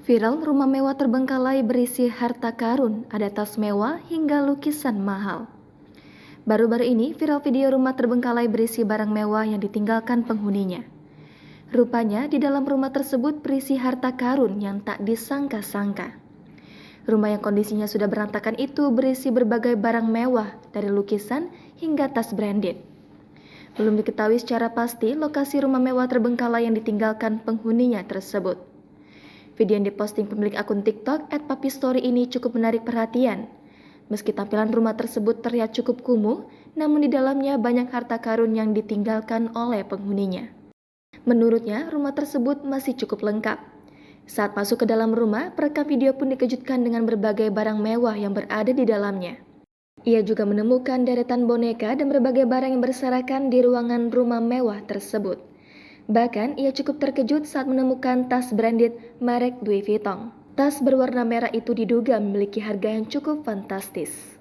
Viral rumah mewah terbengkalai berisi harta karun, ada tas mewah hingga lukisan mahal. Baru-baru ini viral video rumah terbengkalai berisi barang mewah yang ditinggalkan penghuninya. Rupanya di dalam rumah tersebut berisi harta karun yang tak disangka-sangka. Rumah yang kondisinya sudah berantakan itu berisi berbagai barang mewah dari lukisan hingga tas branded. Belum diketahui secara pasti lokasi rumah mewah terbengkalai yang ditinggalkan penghuninya tersebut. Video yang diposting pemilik akun TikTok @papistory ini cukup menarik perhatian. Meski tampilan rumah tersebut terlihat cukup kumuh, namun di dalamnya banyak harta karun yang ditinggalkan oleh penghuninya. Menurutnya, rumah tersebut masih cukup lengkap. Saat masuk ke dalam rumah, perekam video pun dikejutkan dengan berbagai barang mewah yang berada di dalamnya. Ia juga menemukan deretan boneka dan berbagai barang yang berserakan di ruangan rumah mewah tersebut. Bahkan, ia cukup terkejut saat menemukan tas branded merek Louis Vuitton. Tas berwarna merah itu diduga memiliki harga yang cukup fantastis.